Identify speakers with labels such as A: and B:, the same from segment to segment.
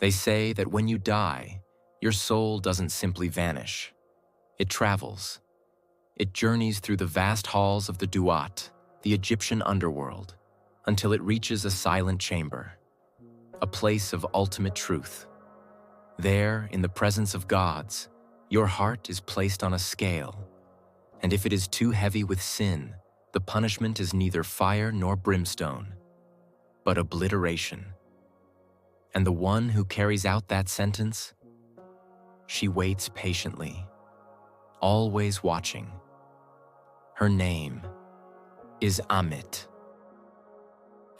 A: They say that when you die, your soul doesn't simply vanish. It travels. It journeys through the vast halls of the Duat, the Egyptian underworld, until it reaches a silent chamber, a place of ultimate truth. There, in the presence of gods, your heart is placed on a scale, and if it is too heavy with sin, the punishment is neither fire nor brimstone, but obliteration. And the one who carries out that sentence, she waits patiently, always watching. Her name is Ammit.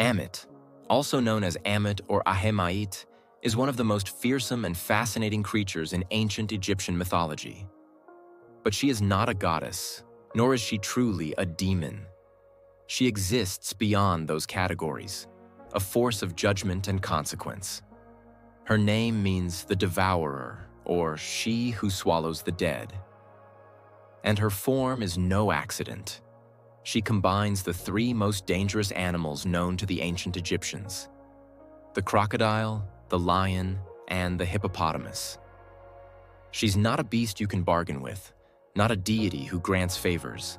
A: Ammit, also known as Ammit or Ahemait, is one of the most fearsome and fascinating creatures in ancient Egyptian mythology. But she is not a goddess, nor is she truly a demon. She exists beyond those categories, a force of judgment and consequence. Her name means the Devourer, or she who swallows the dead. And her form is no accident. She combines the three most dangerous animals known to the ancient Egyptians: the crocodile, the lion, and the hippopotamus. She's not a beast you can bargain with, not a deity who grants favors.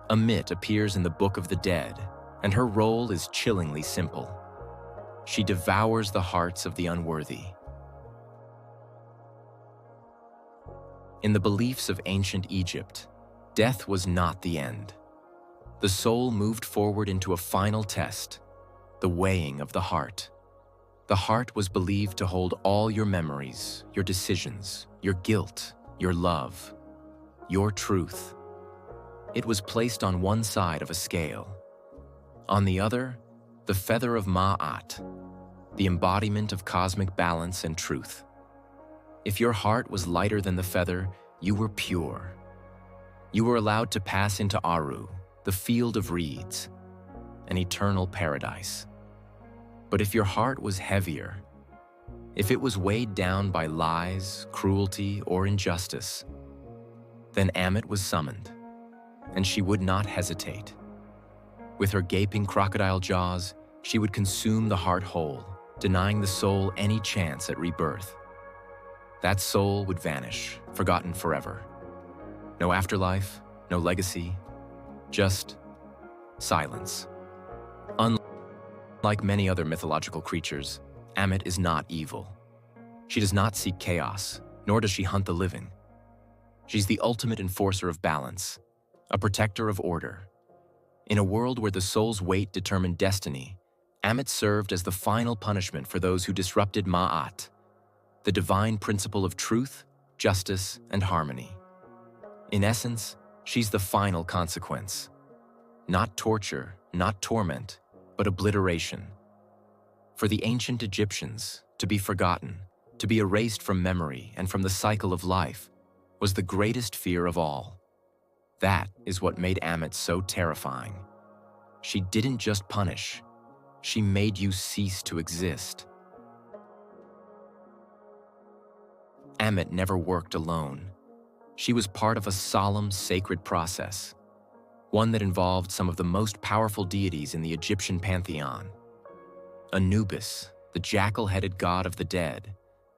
A: Ammit appears in the Book of the Dead, and her role is chillingly simple. She devours the hearts of the unworthy. In the beliefs of ancient Egypt, death was not the end. The soul moved forward into a final test, the weighing of the heart. The heart was believed to hold all your memories, your decisions, your guilt, your love, your truth. It was placed on one side of a scale. On the other, the feather of Ma'at, the embodiment of cosmic balance and truth. If your heart was lighter than the feather, you were pure. You were allowed to pass into Aru, the field of reeds, an eternal paradise. But if your heart was heavier, if it was weighed down by lies, cruelty, or injustice, then Ammit was summoned, and she would not hesitate. With her gaping crocodile jaws, she would consume the heart whole, denying the soul any chance at rebirth. That soul would vanish, forgotten forever. No afterlife, no legacy, just silence. Unlike many other mythological creatures, Ammit is not evil. She does not seek chaos, nor does she hunt the living. She's the ultimate enforcer of balance, a protector of order. In a world where the soul's weight determined destiny, Ammit served as the final punishment for those who disrupted Ma'at, the divine principle of truth, justice, and harmony. In essence, she's the final consequence. Not torture, not torment, but obliteration. For the ancient Egyptians, to be forgotten, to be erased from memory and from the cycle of life, was the greatest fear of all. That is what made Ammit so terrifying. She didn't just punish, she made you cease to exist. Ammit never worked alone. She was part of a solemn, sacred process, one that involved some of the most powerful deities in the Egyptian pantheon. Anubis, the jackal-headed god of the dead,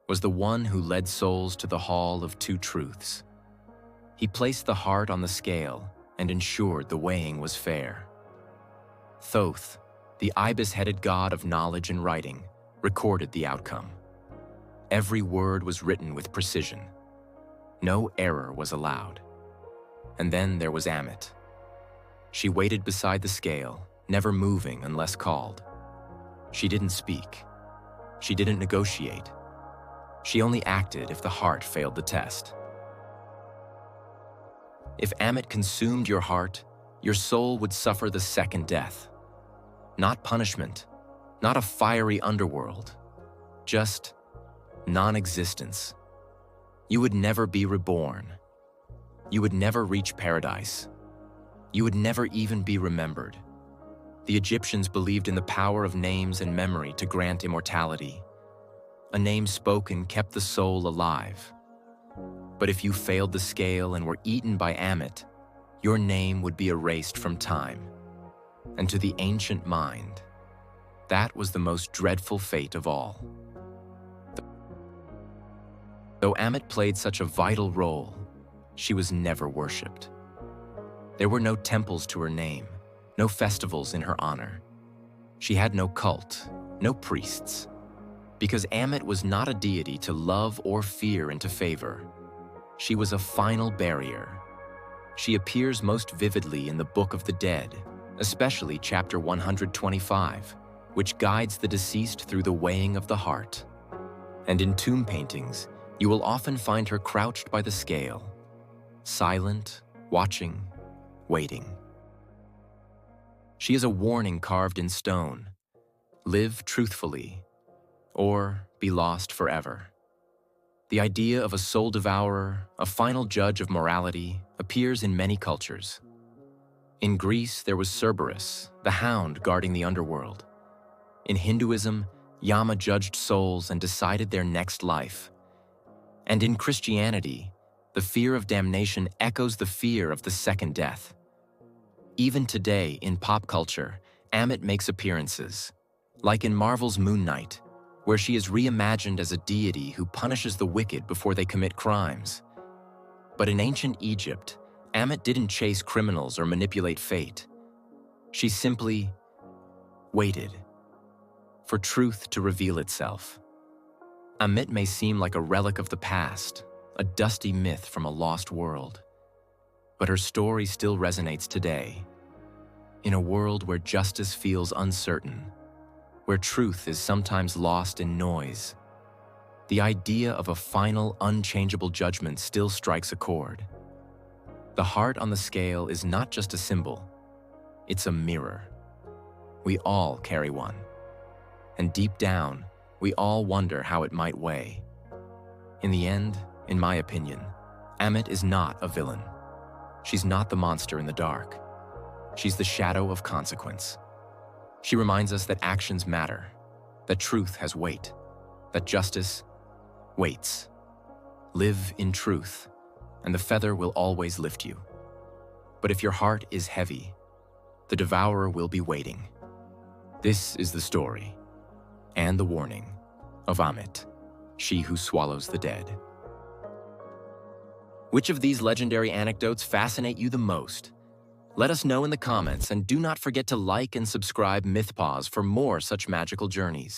A: was the one who led souls to the Hall of Two Truths. He placed the heart on the scale and ensured the weighing was fair. Thoth, the ibis-headed god of knowledge and writing, recorded the outcome. Every word was written with precision. No error was allowed. And then there was Ammit. She waited beside the scale, never moving unless called. She didn't speak. She didn't negotiate. She only acted if the heart failed the test. If Ammit consumed your heart, your soul would suffer the second death. Not punishment, not a fiery underworld, just non-existence. You would never be reborn. You would never reach paradise. You would never even be remembered. The Egyptians believed in the power of names and memory to grant immortality. A name spoken kept the soul alive. But if you failed the scale and were eaten by Ammit, your name would be erased from time. And to the ancient mind, that was the most dreadful fate of all. Though Ammit played such a vital role, she was never worshipped. There were no temples to her name, no festivals in her honor. She had no cult, no priests. Because Ammit was not a deity to love or fear into favor. She was a final barrier. She appears most vividly in the Book of the Dead, especially chapter 125, which guides the deceased through the weighing of the heart. And in tomb paintings, you will often find her crouched by the scale, silent, watching, waiting. She is a warning carved in stone: live truthfully, or be lost forever. The idea of a soul devourer, a final judge of morality, appears in many cultures. In Greece, there was Cerberus, the hound guarding the underworld. In Hinduism, Yama judged souls and decided their next life. And in Christianity, the fear of damnation echoes the fear of the second death. Even today, in pop culture, Ammit makes appearances, like in Marvel's Moon Knight, where she is reimagined as a deity who punishes the wicked before they commit crimes. But in ancient Egypt, Ammit didn't chase criminals or manipulate fate. She simply waited for truth to reveal itself. Ammit may seem like a relic of the past, a dusty myth from a lost world. But her story still resonates today. In a world where justice feels uncertain, where truth is sometimes lost in noise, the idea of a final, unchangeable judgment still strikes a chord. The heart on the scale is not just a symbol, it's a mirror. We all carry one. And deep down, we all wonder how it might weigh. In the end, in my opinion, Ammit is not a villain. She's not the monster in the dark. She's the shadow of consequence. She reminds us that actions matter, that truth has weight, that justice waits. Live in truth, and the feather will always lift you. But if your heart is heavy, the devourer will be waiting. This is the story and the warning of Ammit, she who swallows the dead. Which of these legendary anecdotes fascinate you the most? Let us know in the comments, and do not forget to like and subscribe Mythpaws for more such magical journeys.